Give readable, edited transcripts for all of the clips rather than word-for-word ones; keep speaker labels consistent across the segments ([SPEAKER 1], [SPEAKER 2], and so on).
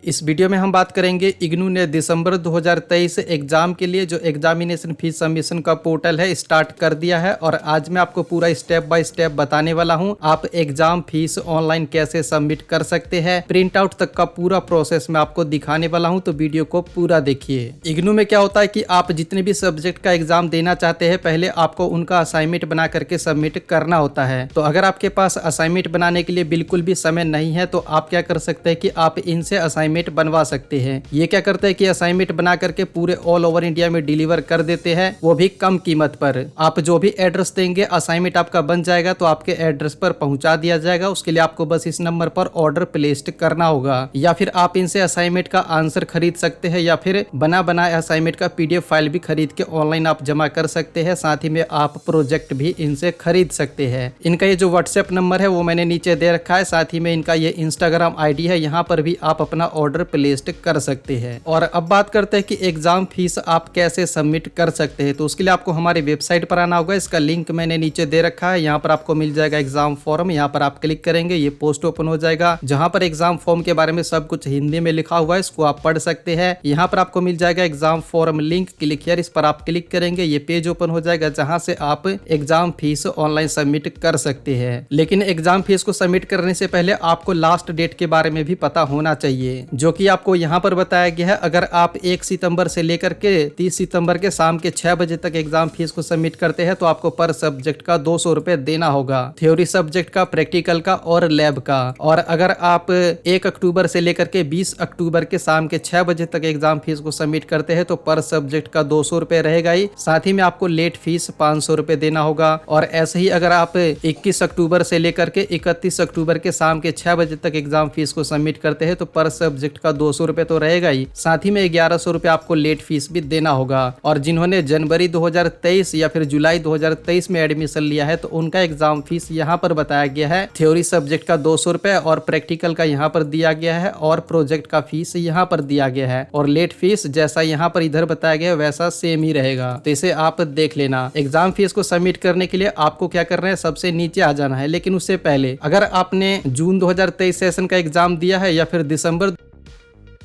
[SPEAKER 1] इस वीडियो में हम बात करेंगे इग्नू ने दिसंबर 2023 एग्जाम के लिए जो एग्जामिनेशन फीस सबमिशन का पोर्टल है स्टार्ट कर दिया है और आज मैं आपको पूरा स्टेप बाय स्टेप बताने वाला हूं। आप एग्जाम फीस ऑनलाइन कैसे सबमिट कर सकते हैं, प्रिंट आउट तक का पूरा प्रोसेस मैं आपको दिखाने वाला हूं, तो वीडियो को पूरा देखिए। इग्नू में क्या होता है कि आप जितने भी सब्जेक्ट का एग्जाम देना चाहते हैं पहले आपको उनका असाइनमेंट बना करके सबमिट करना होता है। तो अगर आपके पास असाइनमेंट बनाने के लिए बिल्कुल भी समय नहीं है तो आप क्या कर सकते हैं कि आप इनसे असाइनमेंट बनवा सकते हैं। ये क्या करते हैं कि असाइनमेंट बना करके पूरे ऑल ओवर इंडिया में डिलीवर कर देते हैं, वो भी कम कीमत पर। आप जो भी एड्रेस देंगे असाइनमेंट आपका बन जाएगा तो आपके एड्रेस पर पहुंचा दिया जाएगा। उसके लिए आपको बस इस नंबर पर ऑर्डर प्लेस्ड करना होगा, या फिर आप इनसे असाइनमेंट का आंसर खरीद सकते हैं या फिर बना बनाया असाइनमेंट का पीडीएफ फाइल भी खरीद के ऑनलाइन आप जमा कर सकते हैं। साथ ही में आप प्रोजेक्ट भी इनसे खरीद सकते हैं। इनका ये जो व्हाट्सएप नंबर है वो मैंने नीचे दे रखा है, साथ ही में इनका ये इंस्टाग्राम आईडी है, यहाँ पर भी आप अपना ऑर्डर प्लेस्ड कर सकते हैं। और अब बात करते हैं कि एग्जाम फीस आप कैसे सबमिट कर सकते हैं। तो उसके लिए आपको हमारे वेबसाइट पर आना होगा, इसका लिंक मैंने नीचे दे रखा है। यहाँ पर आपको मिल जाएगा एग्जाम फॉर्म, यहाँ पर आप क्लिक करेंगे, ये पोस्ट ओपन हो जाएगा जहाँ पर एग्जाम फॉर्म के बारे में सब कुछ हिंदी में लिखा हुआ है, इसको आप पढ़ सकते हैं। यहाँ पर आपको मिल जाएगा exam form link, click here, इस पर आप क्लिक करेंगे, ये पेज ओपन हो जाएगा जहाँ से आप एग्जाम फीस ऑनलाइन सबमिट कर सकते हैं। लेकिन एग्जाम फीस को सबमिट करने से पहले आपको लास्ट डेट के बारे में भी पता होना चाहिए, जो कि आपको यहाँ पर बताया गया है। अगर आप 1 सितंबर से लेकर के 30 सितंबर के शाम के 6 बजे तक एग्जाम फीस को सबमिट करते हैं तो आपको पर सब्जेक्ट का 200 रुपए देना होगा, थ्योरी सब्जेक्ट का, प्रैक्टिकल का और लैब का। और अगर आप 1 अक्टूबर से लेकर के 20 अक्टूबर के शाम के 6 बजे तक एग्जाम फीस को सबमिट करते हैं तो पर सब्जेक्ट का 200 रुपए रहेगा ही, साथ ही में आपको लेट फीस 500 रुपए देना होगा। और ऐसे ही अगर आप 21 अक्टूबर से लेकर के 31 अक्टूबर के शाम के 6 बजे तक एग्जाम फीस को सबमिट करते हैं तो पर सब्जेक्ट का 200 रुपए तो रहेगा ही, साथ ही में 1100 रुपए आपको लेट फीस भी देना होगा। और जिन्होंने जनवरी 2023 या फिर जुलाई 2023 में एडमिशन लिया है तो उनका एग्जाम फीस यहाँ पर बताया गया है, थ्योरी सब्जेक्ट का 200 रुपए और प्रैक्टिकल का यहाँ पर दिया गया है और प्रोजेक्ट का फीस यहाँ पर दिया गया है। और लेट फीस जैसा यहाँ पर इधर बताया गया है वैसा सेम ही रहेगा, तो इसे आप देख लेना। एग्जाम फीस को सबमिट करने के लिए आपको क्या करना है, सबसे नीचे आ जाना है। लेकिन उससे पहले अगर आपने जून 2023 सेशन का एग्जाम दिया है या फिर दिसंबर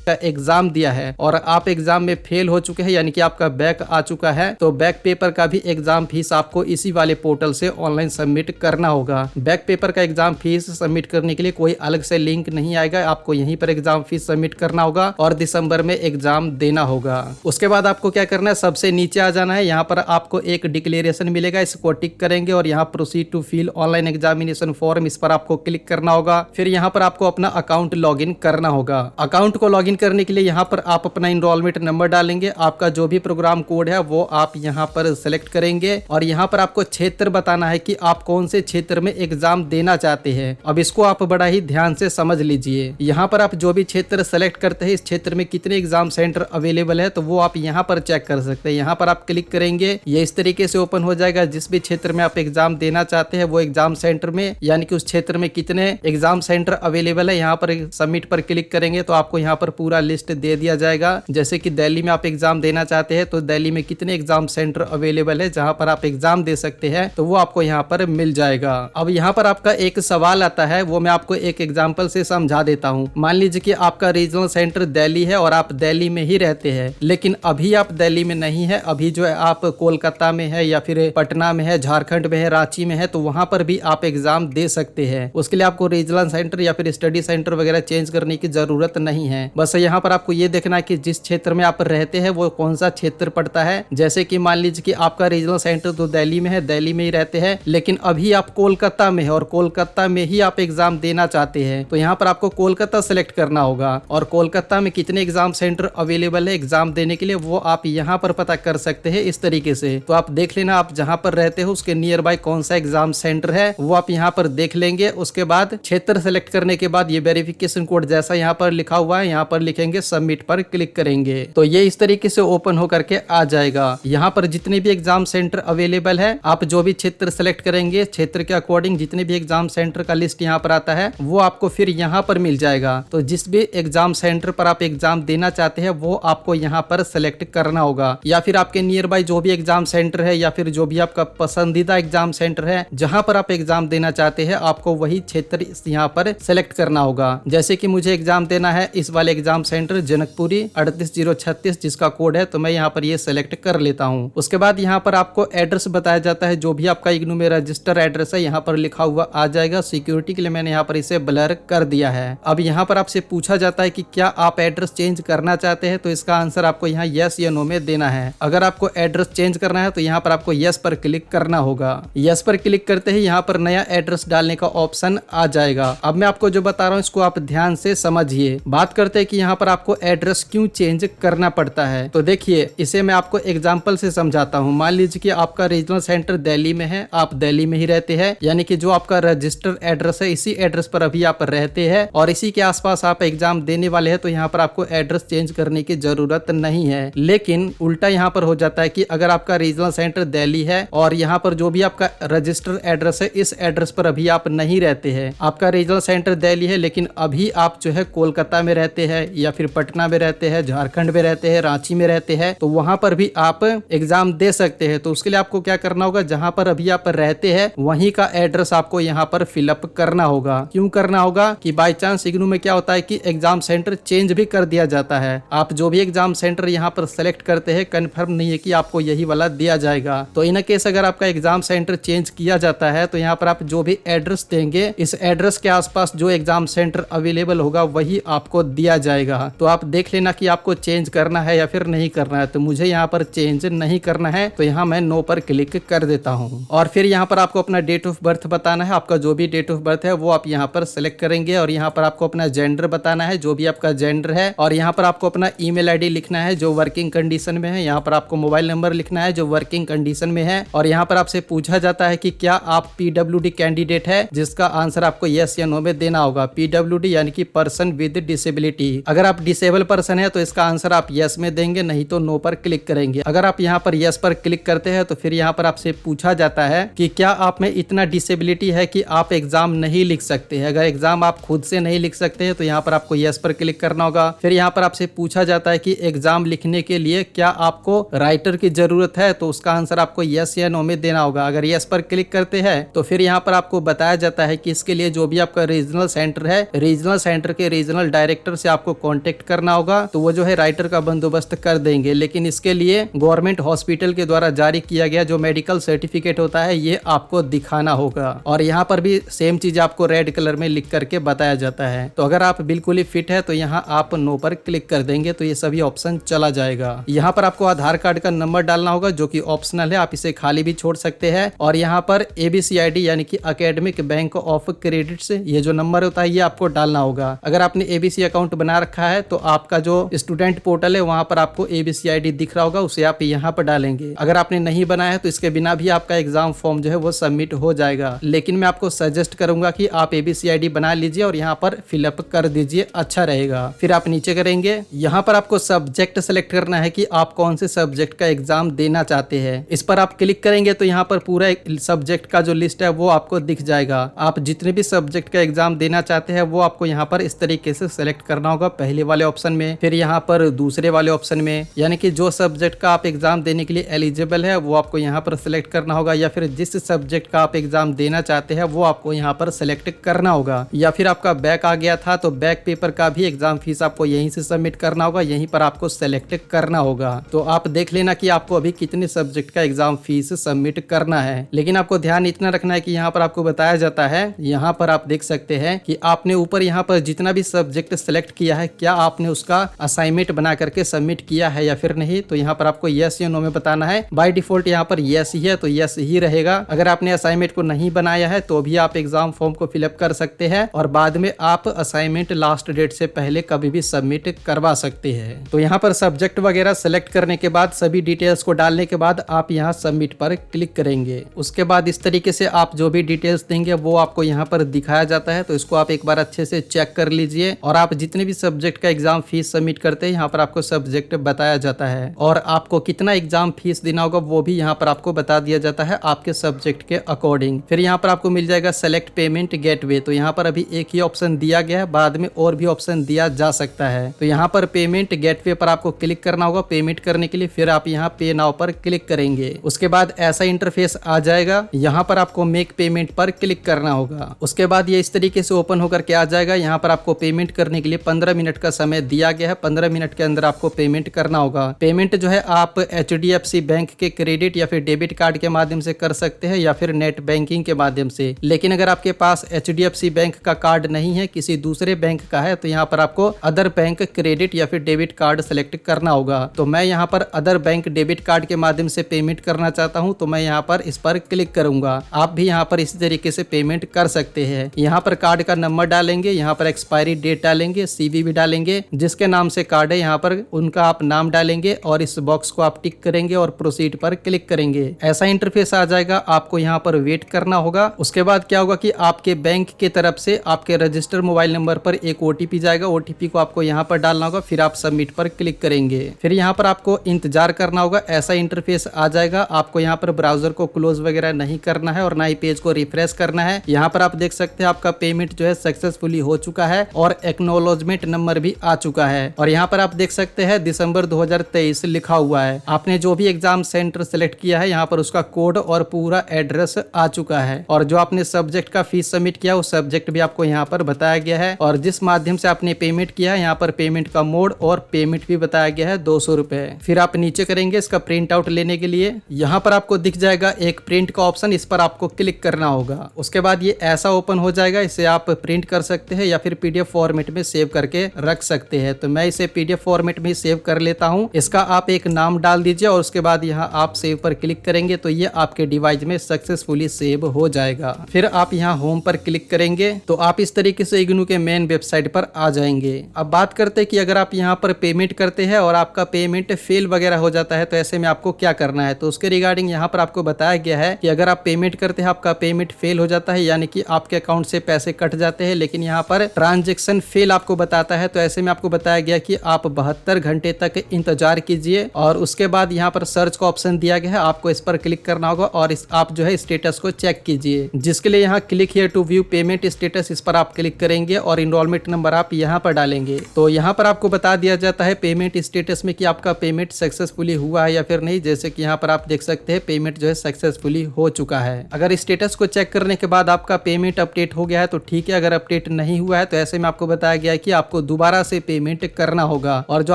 [SPEAKER 1] का एग्जाम दिया है और आप एग्जाम में फेल हो चुके हैं, यानी कि आपका बैक आ चुका है, तो बैक पेपर का भी एग्जाम फीस आपको इसी वाले पोर्टल से ऑनलाइन सबमिट करना होगा। बैक पेपर का एग्जाम फीस सबमिट करने के लिए कोई अलग से लिंक नहीं आएगा, आपको यहीं पर एग्जाम फीस सबमिट करना होगा और दिसंबर में एग्जाम देना होगा। उसके बाद आपको क्या करना है, सबसे नीचे आ जाना है। यहाँ पर आपको एक डिक्लेरेशन मिलेगा, इसको टिक करेंगे और यहाँ proceed to fill online examination form, इस पर आपको क्लिक करना होगा। फिर यहाँ पर आपको अपना अकाउंट लॉग इन करना होगा। अकाउंट को लॉग इन करने के लिए यहाँ पर आप अपना इनरोलमेंट नंबर डालेंगे, आपका जो भी प्रोग्राम कोड है वो आप यहाँ पर सेलेक्ट करेंगे और यहाँ पर आपको क्षेत्र बताना है कि आप कौन से क्षेत्र में एग्जाम देना चाहते हैं। अब इसको आप बड़ा ही ध्यान से समझ लीजिए। यहाँ पर आप जो भी क्षेत्र सेलेक्ट करते हैं इस क्षेत्र में कितने एग्जाम सेंटर अवेलेबल है तो वो आप यहाँ पर चेक कर सकते हैं। यहाँ पर आप क्लिक करेंगे, ये इस तरीके से ओपन हो जाएगा। जिस भी क्षेत्र में आप एग्जाम देना चाहते हैं वो एग्जाम सेंटर में, यानी कि उस क्षेत्र में कितने एग्जाम सेंटर अवेलेबल है, यहाँ पर सबमिट पर क्लिक करेंगे तो आपको यहाँ पर पूरा लिस्ट दे दिया जाएगा। जैसे कि दिल्ली में आप एग्जाम देना चाहते हैं तो दिल्ली में कितने एग्जाम सेंटर अवेलेबल है जहां पर आप एग्जाम दे सकते हैं, तो वो आपको यहाँ पर मिल जाएगा। अब यहाँ पर आपका एक सवाल आता है, वो मैं आपको एक एग्जांपल से समझा देता हूँ। मान लीजिए कि आपका रीजनल सेंटर दिल्ली है और आप दिल्ली में ही रहते हैं, लेकिन अभी आप दिल्ली में नहीं है, अभी जो है आप कोलकाता में है या फिर पटना में है, झारखंड में है, रांची में है, तो वहां पर भी आप एग्जाम दे सकते हैं। उसके लिए आपको रीजनल सेंटर या फिर स्टडी सेंटर वगैरह चेंज करने की जरूरत नहीं है। बस यहाँ पर आपको ये देखना है कि जिस क्षेत्र में आप रहते हैं वो कौन सा क्षेत्र पड़ता है। जैसे कि मान लीजिए कि आपका रीजनल सेंटर तो दिल्ली में है, दिल्ली में ही रहते हैं, लेकिन अभी आप कोलकाता में है और कोलकाता में ही आप एग्जाम देना चाहते हैं, तो यहाँ पर आपको कोलकाता सेलेक्ट करना होगा। और कोलकाता में कितने एग्जाम सेंटर अवेलेबल है एग्जाम देने के लिए वो आप यहाँ पर पता कर सकते हैं इस तरीके से। तो आप देख लेना, आप जहाँ पर रहते हो उसके नियर बाय कौन सा एग्जाम सेंटर है वो आप यहाँ पर देख लेंगे। उसके बाद क्षेत्र सेलेक्ट करने के बाद ये वेरिफिकेशन कोड जैसा यहाँ पर लिखा हुआ है यहाँ पर लिखेंगे, सबमिट पर क्लिक करेंगे तो ये इस तरीके से ओपन होकर के आ जाएगा। यहाँ पर जितने भी एग्जाम सेंटर अवेलेबल है, आप जो भी क्षेत्र सेलेक्ट करेंगे क्षेत्र के अकॉर्डिंग जितने भी एग्जाम सेंटर का लिस्ट यहाँ पर आता है वो आपको फिर यहाँ पर मिल जाएगा। तो जिस भी एग्जाम सेंटर पर आप एग्जाम देना चाहते हैं वो आपको यहाँ पर सेलेक्ट करना होगा, या फिर आपके नियर बाय जो भी एग्जाम सेंटर है या फिर जो भी आपका पसंदीदा एग्जाम सेंटर है जहाँ पर आप एग्जाम देना चाहते हैं आपको वही क्षेत्र यहाँ पर सेलेक्ट करना होगा। जैसे कि मुझे एग्जाम देना है इस वाले एग्जाम एग्जाम सेंटर जनकपुरी 38036 जिसका कोड है, तो मैं यहाँ पर ये सेलेक्ट कर लेता हूँ। उसके बाद यहाँ पर आपको एड्रेस बताया जाता है, जो भी आपका इग्नू में रजिस्टर एड्रेस है यहाँ पर लिखा हुआ आ जाएगा। सिक्योरिटी के लिए मैंने यहाँ पर इसे ब्लर कर दिया है। अब यहाँ पर आपसे पूछा जाता है कि क्या आप एड्रेस चेंज करना चाहते हैं, तो इसका आंसर आपको यहाँ यस या नो में देना है। अगर आपको एड्रेस चेंज करना है तो यहाँ पर आपको यस पर क्लिक करना होगा। यस पर क्लिक करते ही यहाँ पर नया एड्रेस डालने का ऑप्शन आ जाएगा। अब मैं आपको जो बता रहा हूँ इसको आप ध्यान से समझिए। बात करते हैं कि यहाँ पर आपको एड्रेस क्यों चेंज करना पड़ता है, तो देखिए इसे मैं आपको एग्जाम्पल से समझाता हूँ। मान लीजिए कि आपका रीजनल सेंटर दिल्ली में है, आप दिल्ली में ही रहते हैं, यानी कि जो आपका रजिस्टर एड्रेस है इसी एड्रेस पर अभी आप रहते हैं और इसी के आसपास आप एग्जाम देने वाले हैं, तो यहाँ पर आपको एड्रेस चेंज करने की जरूरत नहीं है। लेकिन उल्टा यहाँ पर हो जाता है कि अगर आपका रीजनल सेंटर दिल्ली है और यहाँ पर जो भी आपका रजिस्टर एड्रेस है इस एड्रेस पर अभी आप नहीं रहते हैं, आपका रीजनल सेंटर दिल्ली है लेकिन अभी आप जो है कोलकाता में रहते हैं या फिर पटना में रहते हैं, झारखंड में रहते हैं, रांची में रहते हैं, तो वहां पर भी आप एग्जाम दे सकते हैं। तो उसके लिए आपको क्या करना होगा, जहां पर अभी आप रहते हैं वहीं का एड्रेस आपको यहाँ पर फिलअप करना होगा। क्यों करना होगा कि बाई चांस इग्नू में क्या होता है कि एग्जाम सेंटर चेंज भी कर दिया जाता है। आप जो भी एग्जाम सेंटर यहाँ पर सेलेक्ट करते हैं कंफर्म नहीं है कि आपको यही वाला दिया जाएगा। तो इन केस अगर आपका एग्जाम सेंटर चेंज किया जाता है तो यहाँ पर आप जो भी एड्रेस देंगे इस एड्रेस के आसपास जो एग्जाम सेंटर अवेलेबल होगा वही आपको दिया जाएगा। तो आप देख लेना कि आपको चेंज करना है या फिर नहीं करना है। तो मुझे यहाँ पर चेंज नहीं करना है तो यहाँ मैं नो पर क्लिक कर देता हूँ। और फिर यहाँ पर आपको अपना डेट ऑफ बर्थ बताना है। आपका जो भी डेट ऑफ बर्थ है वो आप यहाँ पर सेलेक्ट करेंगे और यहाँ पर आपको अपना जेंडर बताना है, जो भी आपका जेंडर है, और यहाँ पर आपको अपना ईमेल आईडी लिखना है जो वर्किंग कंडीशन में है। यहाँ पर आपको मोबाइल नंबर लिखना है जो वर्किंग कंडीशन में है। और यहाँ पर आपसे पूछा जाता है कि क्या आप पीडब्ल्यूडी कैंडिडेट है, जिसका आंसर आपको यस या नो में देना होगा। पीडब्ल्यूडी यानी कि पर्सन विद डिसेबिलिटी। अगर आप डिसेबल पर्सन है तो इसका आंसर आप यस में देंगे, नहीं तो नो पर क्लिक करेंगे। अगर आप यहाँ पर यस पर क्लिक करते हैं तो फिर यहाँ पर आपसे पूछा जाता है कि क्या आप में इतना डिसेबिलिटी है कि आप एग्जाम नहीं लिख सकते हैं। अगर एग्जाम आप खुद से नहीं लिख सकते हैं तो यहाँ पर आपको यस पर क्लिक करना होगा। फिर यहाँ पर आपसे पूछा जाता है कि एग्जाम लिखने के लिए क्या आपको राइटर की जरूरत है, तो उसका आंसर आपको यस या नो में देना होगा। अगर यस पर क्लिक करते हैं तो फिर यहाँ पर आपको बताया जाता है कि इसके लिए जो भी आपका रीजनल सेंटर है, रीजनल सेंटर के रीजनल डायरेक्टर से आपको कांटेक्ट करना होगा, तो वो जो है राइटर का बंदोबस्त कर देंगे। लेकिन इसके लिए गवर्नमेंट हॉस्पिटल के द्वारा जारी किया गया जो मेडिकल सर्टिफिकेट होता है ये आपको दिखाना होगा। और यहाँ पर भी सेम चीज आपको रेड कलर में लिख करके बताया जाता है। तो अगर आप बिल्कुल ही फिट है तो यहाँ आप नो पर क्लिक कर देंगे तो ये सभी ऑप्शन चला जाएगा। यहाँ पर आपको आधार कार्ड का नंबर डालना होगा जो कि ऑप्शनल है, आप इसे खाली भी छोड़ सकते हैं। और यहाँ पर ABCID यानी कि अकेडमिक बैंक ऑफ क्रेडिट से ये जो नंबर होता है ये आपको डालना होगा। अगर आपने ABC अकाउंट बना रखा है तो आपका जो स्टूडेंट पोर्टल है वहां पर आपको ABCID दिख रहा होगा, उसे आप यहाँ पर डालेंगे। अगर आपने नहीं बनाया है तो इसके बिना भी आपका एग्जाम फॉर्म जो है वो सबमिट हो जाएगा। लेकिन मैं आपको सजेस्ट करूंगा कि आप ABCID बना लीजिए और यहाँ पर फिलअप कर दीजिए, अच्छा रहेगा। फिर आप नीचे करेंगे, यहाँ पर आपको सब्जेक्ट सेलेक्ट करना है कि आप कौन से सब्जेक्ट का एग्जाम देना चाहते हैं। इस पर आप क्लिक करेंगे तो यहाँ पर पूरा सब्जेक्ट का जो लिस्ट है वो आपको दिख जाएगा। आप जितने भी सब्जेक्ट का एग्जाम देना चाहते हैं वो आपको यहाँ पर इस तरीके से सेलेक्ट करना होगा, पहले वाले ऑप्शन में, फिर यहाँ पर दूसरे वाले ऑप्शन में। यानी कि जो सब्जेक्ट का आप एग्जाम देने के लिए एलिजिबल है वो आपको यहाँ पर सिलेक्ट करना होगा, या फिर जिस सब्जेक्ट का आप एग्जाम देना चाहते हैं वो आपको यहाँ पर सिलेक्ट करना होगा। या फिर आपका बैक आ गया था तो बैक पेपर का भी एग्जाम फीस आपको यहीं से सबमिट करना होगा, यहीं पर आपको सेलेक्ट करना होगा। तो आप देख लेना कि आपको अभी कितने सब्जेक्ट का एग्जाम फीस सबमिट करना है। लेकिन आपको ध्यान इतना रखना है कि यहाँ पर आपको बताया जाता है, यहाँ पर आप देख सकते हैं कि आपने ऊपर यहाँ पर जितना भी सब्जेक्ट सेलेक्ट किया है क्या आपने उसका असाइनमेंट बना करके सबमिट किया है या फिर नहीं। तो यहाँ पर आपको यस या नो में बताना है। बाय डिफॉल्ट यहाँ पर यस ही है तो यस ही रहेगा। अगर आपने असाइनमेंट को नहीं बनाया है तो भी आप एग्जाम फॉर्म को फिलअप कर सकते हैं और बाद में आप असाइनमेंट लास्ट डेट से पहले कभी भी सबमिट करवा सकते हैं। तो यहाँ पर सब्जेक्ट वगैरह सेलेक्ट करने के बाद सभी डिटेल्स को डालने के बाद आप यहाँ सबमिट पर क्लिक करेंगे। उसके बाद इस तरीके से आप जो भी डिटेल्स देंगे वो आपको यहाँ पर दिखाया जाता है। तो इसको आप एक बार अच्छे से चेक कर लीजिए। और आप जितने भी सब्जेक्ट का एग्जाम फीस सबमिट करते हैं यहाँ पर आपको सब्जेक्ट बताया जाता है और आपको कितना एग्जाम फीस देना होगा वो भी यहाँ पर आपको बता दिया जाता है आपके सब्जेक्ट के अकॉर्डिंग। फिर यहाँ पर आपको मिल जाएगा सेलेक्ट पेमेंट गेटवे। तो यहाँ पर अभी एक ही ऑप्शन दिया गया है, बाद में और भी ऑप्शन दिया जा सकता है। तो यहाँ पर पेमेंट गेटवे पर आपको क्लिक करना होगा पेमेंट करने के लिए। फिर आप यहाँ पे नाउ पर क्लिक करेंगे। उसके बाद ऐसा इंटरफेस आ जाएगा, यहाँ पर आपको मेक पेमेंट पर क्लिक करना होगा। उसके बाद ये इस तरीके से ओपन होकर के आ जाएगा। यहाँ पर आपको पेमेंट करने के लिए 15 मिनट का समय दिया गया है। 15 मिनट के अंदर आपको पेमेंट करना होगा। पेमेंट जो है आप HDFC बैंक के क्रेडिट या फिर डेबिट कार्ड के माध्यम से कर सकते हैं या फिर नेट बैंकिंग के माध्यम से। लेकिन अगर आपके पास HDFC बैंक का कार्ड नहीं है, किसी दूसरे बैंक का है, तो यहाँ पर आपको अदर बैंक क्रेडिट या फिर डेबिट कार्ड सेलेक्ट करना होगा। तो मैं यहाँ पर अदर बैंक डेबिट कार्ड के माध्यम से पेमेंट करना चाहता हूँ, तो मैं यहाँ पर इस पर क्लिक करूंगा। आप भी यहाँ पर इसी तरीके से पेमेंट कर सकते हैं। यहाँ पर कार्ड का नंबर डालेंगे, यहाँ पर एक्सपायरी डेट डालेंगे, CVV डालेंगे, जिसके नाम से कार्ड है यहाँ पर उनका आप नाम डालेंगे और इस बॉक्स को आप टिक करेंगे और प्रोसीड पर क्लिक करेंगे। ऐसा इंटरफेस आ जाएगा, आपको यहाँ पर वेट करना होगा। उसके बाद क्या होगा कि आपके बैंक की तरफ से आपके रजिस्टर्ड मोबाइल नंबर पर एक OTP जाएगा। OTP को आपको यहाँ पर डालना होगा, फिर आप सबमिट पर क्लिक करेंगे। फिर यहाँ पर आपको इंतजार करना होगा। ऐसा इंटरफेस आ जाएगा। आपको यहाँ पर ब्राउजर को क्लोज वगैरह नहीं करना है और ना ही पेज को रिफ्रेश करना है। यहाँ पर आप देख सकते हैं आपका पेमेंट जो है सक्सेसफुली हो चुका है और एक्नॉलेजमेंट नंबर भी आ चुका है। और यहाँ पर आप देख सकते हैं दिसंबर 2023 लिखा हुआ है। आपने जो भी एग्जाम सेंटर सेलेक्ट किया है, यहाँ पर उसका कोड और पूरा एड्रेस आ चुका है। और जो आपने सब्जेक्ट का फीस सबमिट किया, वो सब्जेक्ट भी आपको यहाँ पर बताया गया है। और जिस माध्यम से आपने पेमेंट किया है, यहाँ पर पेमेंट का मोड और पेमेंट भी बताया गया है 200 रुपए। फिर आप नीचे करेंगे इसका प्रिंट आउट लेने के लिए। यहाँ पर आपको दिख जाएगा एक प्रिंट का ऑप्शन, इस पर आपको क्लिक करना होगा। उसके बाद ये ऐसा ओपन हो जाएगा। इसे आप प्रिंट कर सकते हैं या फिर PDF फॉर्मेट में सेव करके रख सकते हैं। तो मैं इसे PDF फॉर्मेट में सेव कर लेता हूँ। इसका आप एक नाम डाल दीजिए और उसके बाद यहाँ आप सेव पर क्लिक करेंगे तो ये आपके डिवाइस में सक्सेसफुली सेव हो जाएगा। फिर आप यहाँ होम पर क्लिक करेंगे तो आप इस तरीके से इग्नू के मेन वेबसाइट पर आ जाएंगे। अब बात करते हैं कि अगर आप यहाँ पर पेमेंट करते हैं और आपका पेमेंट फेल वगैरह हो जाता है तो ऐसे में आपको क्या करना है। तो उसके रिगार्डिंग यहाँ पर आपको बताया गया है कि अगर आप पेमेंट करते हैं, आपका पेमेंट फेल हो जाता है, यानी कि आपके अकाउंट से पैसे कट जाते हैं, लेकिन यहाँ पर ट्रांजैक्शन फेल आपको बताता है, तो ऐसे में आपको बताया गया कि आप 72 घंटे तक इंतजार कीजिए। और उसके बाद यहाँ पर सर्च का ऑप्शन दिया गया है, आपको इस पर क्लिक करना होगा और आप जो है स्टेटस को चेक कीजिए, जिसके लिए यहाँ click here to view payment status, इस पर आप क्लिक करेंगे और इनरोलमेंट नंबर आप यहाँ पर डालेंगे। तो यहाँ पर आपको बता दिया जाता है पेमेंट स्टेटस में कि आपका पेमेंट सक्सेसफुली हुआ है या फिर नहीं। जैसे कि यहाँ पर आप देख सकते हैं पेमेंट जो है सक्सेसफुली हो चुका है। अगर स्टेटस को चेक करने के बाद आपका पेमेंट अपडेट हो गया है तो ठीक है। अगर अपडेट नहीं हुआ है तो ऐसे में आपको बताया गया है कि आपको दोबारा से पेमेंट करना होगा। और जो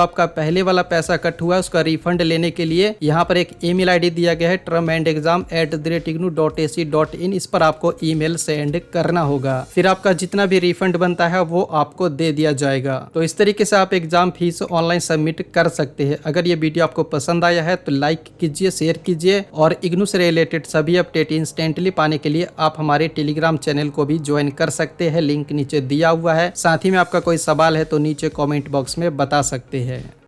[SPEAKER 1] आपका पहले वाला पैसा कट हुआ है उसका रिफंड लेने के लिए यहाँ पर एक ईमेल ID दिया गया है termandexam@ignu.ac.in। इस पर आपको ईमेल सेंड करना होगा। फिर आपका जितना भी रिफंड बनता है वो आपको दे दिया जाएगा। तो इस तरीके से आप एग्जाम फीस ऑनलाइन सबमिट कर सकते हैं। अगर ये वीडियो आपको पसंद आया है तो लाइक कीजिए, शेयर कीजिए और इग्नू से रिलेटेड सभी अपडेट इंस्टेंटली पाने के लिए आप हमारे टेलीग्राम चैनल को भी ज्वाइन कर सकते हैं। लिंक नीचे दिया हुआ है। साथ ही में आपका कोई सवाल है तो नीचे कमेंट बॉक्स में बता सकते हैं।